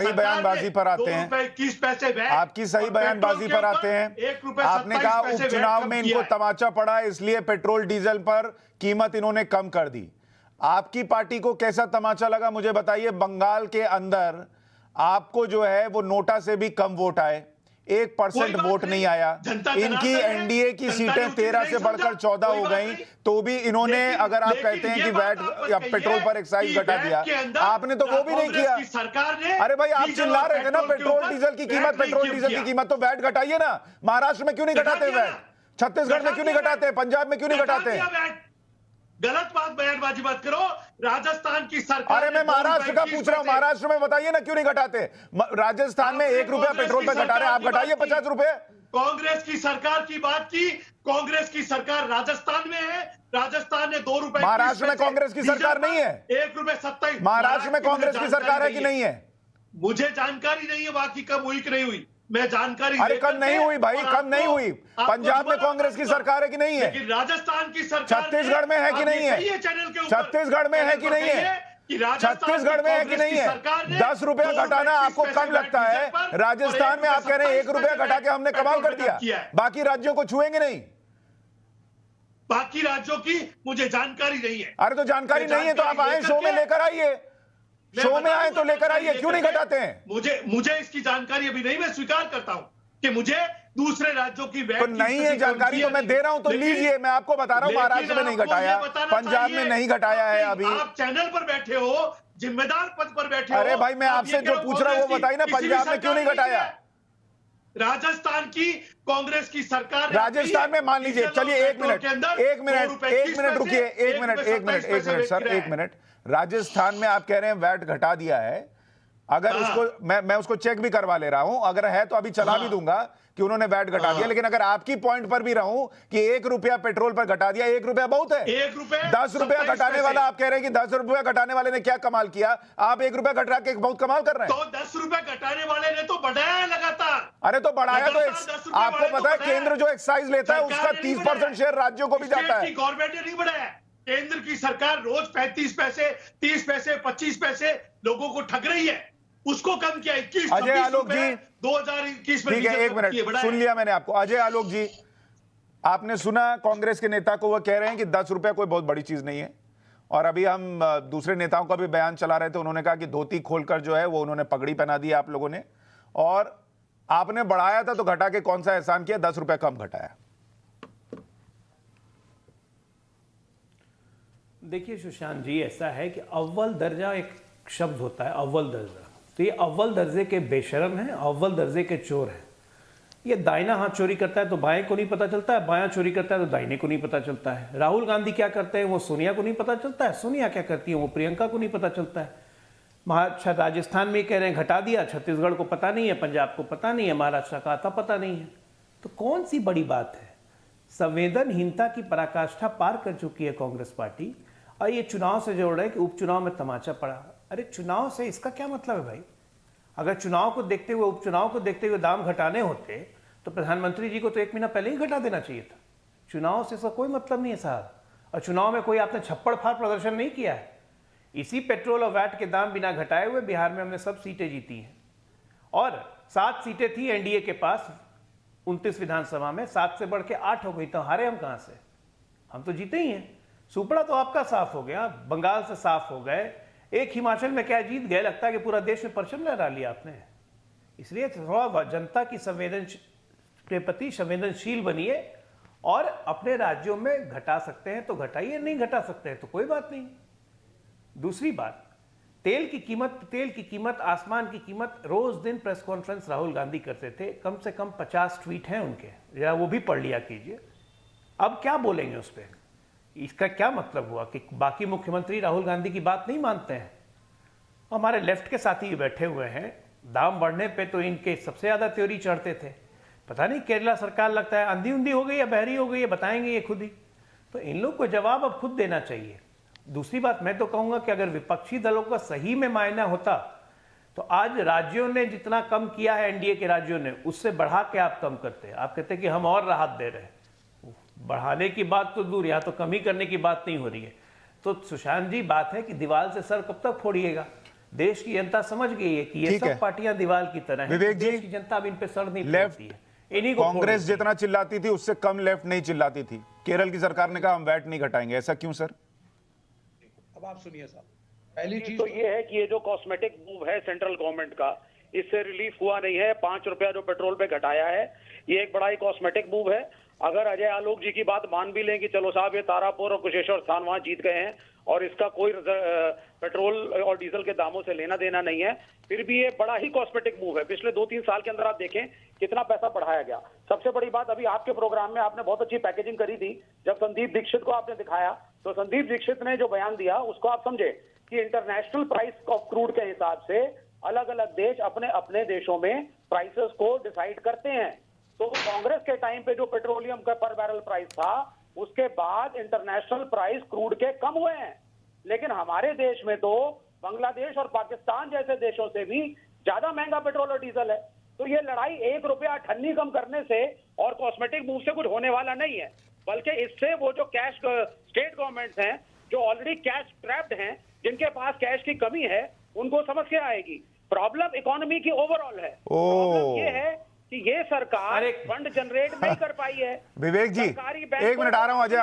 सही बयानबाजी पर आते हैं, आपकी सही बयानबाजी पर आते हैं। आपने कहा उपचुनाव में इनको तमाचा पड़ा इसलिए पेट्रोल डीजल पर कीमत इन्होंने कम कर दी। आपकी पार्टी को कैसा तमाचा लगा मुझे बताइए। बंगाल के अंदर आपको जो है वो नोटा से भी कम वोट आए, 1% वोट नहीं आया। इनकी एनडीए की सीटें 13 से बढ़कर 14 हो गई, तो भी इन्होंने, अगर आप कहते हैं कि वैट या पेट्रोल पर एक्साइज घटा दिया, आपने तो वो भी नहीं किया। अरे भाई आप चिल्ला रहे थे ना पेट्रोल डीजल की कीमत, पेट्रोल डीजल की कीमत, तो वैट घटाइए ना। महाराष्ट्र में क्यों नहीं घटाते वैट? छत्तीसगढ़ में क्यों नहीं घटाते? पंजाब में क्यों नहीं घटाते? गलत बात बयानबाजी मत करो। राजस्थान की सरकार, अरे मैं महाराष्ट्र का पूछ रहा हूं, महाराष्ट्र में बताइए ना क्यों नहीं घटाते। राजस्थान में 1 रुपया पेट्रोल पे घटा रहे हैं, आप घटाइए 50 रुपए। कांग्रेस की सरकार की बात की, कांग्रेस की सरकार राजस्थान में है, राजस्थान ने 2 रुपए। महाराष्ट्र में कांग्रेस की सरकार नहीं है। 1.27 महाराष्ट्र में कांग्रेस की सरकार है कि नहीं है? मुझे जानकारी नहीं है बाकी कब हुई कि नहीं हुई, मैं जानकारी। अरे कम नहीं हुई भाई, कम नहीं हुई। पंजाब में कांग्रेस की सरकार है कि नहीं है? लेकिन राजस्थान की सरकार, छत्तीसगढ़ में है कि नहीं है? छत्तीसगढ़ में है कि नहीं है? छत्तीसगढ़ में है कि नहीं है? 10 रुपया घटाना आपको कम लगता है, राजस्थान में आप कह रहे हैं 1 रुपया घटा के हमने कमाल कर दिया, बाकी राज्यों को छुएंगे नहीं। बाकी राज्यों की मुझे जानकारी नहीं है। अरे तो जानकारी नहीं है तो आप आए शो में लेकर आइए, शो में आए तो लेकर आइए, क्यों नहीं घटाते हैं? मुझे इसकी जानकारी अभी नहीं, मैं स्वीकार करता हूं कि मुझे दूसरे राज्यों की तो नहीं है जानकारी, तो मैं दे रहा हूं तो लीजिए। मैं आपको बता रहा हूं महाराष्ट्र में नहीं घटाया, पंजाब में नहीं घटाया है अभी। आप चैनल पर बैठे हो, जिम्मेदार पद पर बैठे हो। अरे भाई मैं आपसे जो पूछ रहा हूं वो बताइए ना, पंजाब में क्यों नहीं घटाया? राजस्थान की कांग्रेस की सरकार, राजस्थान में मान लीजिए, चलिए 1 मिनट रुकिए, 1 मिनट सर, 1 मिनट। राजस्थान में आप कह रहे हैं वैट घटा दिया है, अगर उसको मैं उसको चेक भी करवा ले रहा हूं, अगर है तो अभी चला भी दूंगा कि उन्होंने वैट घटा दिया। लेकिन अगर आपकी पॉइंट पर भी रहूं कि 1 रुपया पेट्रोल पर घटा दिया, 1 रुपया बहुत है। 10 रुपया घटाने वाला, आप कह रहे हैं कि 10 रुपया घटाने वाले ने क्या कमाल किया, आप 1 रुपया घटा के बहुत कमाल कर रहे हैं। तो 10 रुपया घटाने वाले ने तो बढ़ाया लगातार। अरे तो बढ़ाया तो आपको पता है केंद्र जो एक्साइज लेता है उसका 30% शेयर राज्यों को भी जाता है। गवर्नमेंट ने नहीं बढ़ाया, केंद्र की सरकार रोज 35 पैसे, 30 पैसे, 25 पैसे लोगों को ठग रही है, उसको कम किया। 21 अजय आलोक जी 2021 में, ठीक है 1 मिनट सुन लिया मैंने आपको। अजय आलोक जी, आपने सुना कांग्रेस के नेता को, वो कह रहे हैं कि 10 रुपया कोई बहुत बड़ी चीज नहीं है। और अभी हम दूसरे नेताओं का भी बयान चला रहे थे, उन्होंने कहा कि धोती खोलकर जो है वो उन्होंने पगड़ी पहना दी आप लोगों ने, और आपने बढ़ाया था तो घटा के कौन सा एहसान किया, 10 रुपया कम घटाया। देखिए सुशांत जी, ऐसा है कि अव्वल दर्जा एक शब्द होता है, अव्वल दर्जा। तो ये अव्वल दर्जे के बेशरम हैं, अव्वल दर्जे के चोर हैं। ये दाहिना हाथ चोरी करता है तो बाएं को नहीं पता चलता है, बायां चोरी करता है तो दाहिने को नहीं पता चलता है। राहुल गांधी क्या करते हैं वो सोनिया को नहीं पता चलता है, सोनिया क्या करती है वो प्रियंका को नहीं पता चलता है। राजस्थान में कह रहे हैं घटा दिया, छत्तीसगढ़ को पता नहीं है, पंजाब को पता नहीं है, महाराष्ट्र का आता पता नहीं है। तो कौन सी बड़ी बात है? संवेदनहीनता की पराकाष्ठा पार कर चुकी है कांग्रेस पार्टी, और ये चुनाव से जोड़ रहे हैं कि उपचुनाव में तमाचा पड़ा। अरे चुनाव से इसका क्या मतलब है भाई? अगर चुनाव को देखते हुए, उपचुनाव को देखते हुए दाम घटाने होते तो प्रधानमंत्री जी को तो 1 महीना पहले ही घटा देना चाहिए था। चुनाव से इसका कोई मतलब नहीं है साहब, और चुनाव में कोई आपने छप्पड़ फाड़ प्रदर्शन नहीं किया है। इसी पेट्रोल और वैट के दाम बिना घटाए हुए बिहार में हमने सब सीटें जीती हैं, और 7 सीटें थी एनडीए के पास 29 विधानसभा में, 7 से बढ़ के 8 हो गई। तो हारे हम कहां से? हम तो जीते ही हैं। सुपड़ा तो आपका साफ हो गया, बंगाल से साफ हो गए, एक हिमाचल में क्या जीत गए, लगता है कि पूरा देश में परचम लहरा लिया आपने। इसलिए थोड़ा जनता की के प्रति संवेदनशील बनिए, और अपने राज्यों में घटा सकते हैं तो घटाइए, नहीं घटा सकते हैं तो कोई बात नहीं। दूसरी बात, तेल की कीमत, आसमान की कीमत, रोज दिन प्रेस कॉन्फ्रेंस राहुल गांधी करते थे, कम से कम 50 ट्वीट हैं उनके, जरा वो भी पढ़ लिया कीजिए। अब क्या बोलेंगे उस पर? इसका क्या मतलब हुआ कि बाकी मुख्यमंत्री राहुल गांधी की बात नहीं मानते हैं? हमारे लेफ्ट के साथी बैठे हुए हैं, दाम बढ़ने पे तो इनके सबसे ज्यादा त्योरी चढ़ते थे। पता नहीं केरला सरकार लगता है अंधी उंधी हो गई या बहरी हो गई है, बताएंगे ये खुद ही। तो इन लोग को जवाब अब खुद देना चाहिए। दूसरी बात, मैं तो कहूंगा कि अगर विपक्षी दलों का सही में मायना होता तो आज राज्यों ने जितना कम किया है, एनडीए के राज्यों ने, उससे बढ़ा के आप कम करते। आप कहते कि हम और राहत दे रहे हैं, बढ़ाने की बात तो दूर, यहाँ तो कमी करने की बात नहीं हो रही है। तो सुशांत जी, बात है कि दीवार से सर कब तक फोड़िएगा? देश की जनता समझ गई है कि ये ठीक है। सब पार्टियां दीवार की तरह हैं। विवेक जी, देश की जनता अब इन पे सर नहीं लेफ्ट फोड़ती है। इन्हीं को कांग्रेस फोड़ती है। जितना चिल्लाती थी उससे कम लेफ्ट नहीं चिल्लाती थी। केरल की सरकार ने कहा हम वैट नहीं घटाएंगे, ऐसा क्यों सर? अब आप सुनिए साहब, पहली चीज तो ये है कि ये जो कॉस्मेटिक मूव है सेंट्रल गवर्नमेंट का, इससे रिलीफ हुआ नहीं है। 5 रुपया जो पेट्रोल पे घटाया है, ये एक बड़ा ही कॉस्मेटिक मूव है। अगर अजय आलोक जी की बात मान भी लें कि चलो साहब ये तारापुर और कुशेश्वर स्थान वहां जीत गए हैं और इसका कोई पेट्रोल और डीजल के दामों से लेना देना नहीं है, फिर भी ये बड़ा ही कॉस्मेटिक मूव है। पिछले 2-3 साल के अंदर आप देखें कितना पैसा बढ़ाया गया। सबसे बड़ी बात, अभी आपके प्रोग्राम में आपने बहुत अच्छी पैकेजिंग करी थी, जब संदीप दीक्षित को आपने दिखाया तो संदीप दीक्षित ने जो बयान दिया उसको आप समझे कि इंटरनेशनल प्राइस ऑफ क्रूड के हिसाब से अलग अलग देश अपने अपने देशों में प्राइसेस को डिसाइड करते हैं। तो कांग्रेस के टाइम पे जो पेट्रोलियम का पर बैरल प्राइस था, उसके बाद इंटरनेशनल प्राइस क्रूड के कम हुए हैं। लेकिन हमारे देश में तो बांग्लादेश और पाकिस्तान जैसे देशों से भी ज्यादा महंगा पेट्रोल और डीजल है। तो ये लड़ाई 1 रुपया ठन्नी कम करने से और कॉस्मेटिक मूव से कुछ होने वाला नहीं है, बल्कि इससे वो जो कैश स्टेट गवर्नमेंट्स हैं जो ऑलरेडी कैश ट्रैप्ड हैं, जिनके पास कैश की कमी है, उनको समस्या आएगी। प्रॉब्लम इकोनॉमी की ओवरऑल है। प्रॉब्लम ये है कि ये सरकार फंड जनरेट नहीं कर पाई है। विवेक जी, सरकारी बैंक 1 मिनट आ रहा हूं अजय।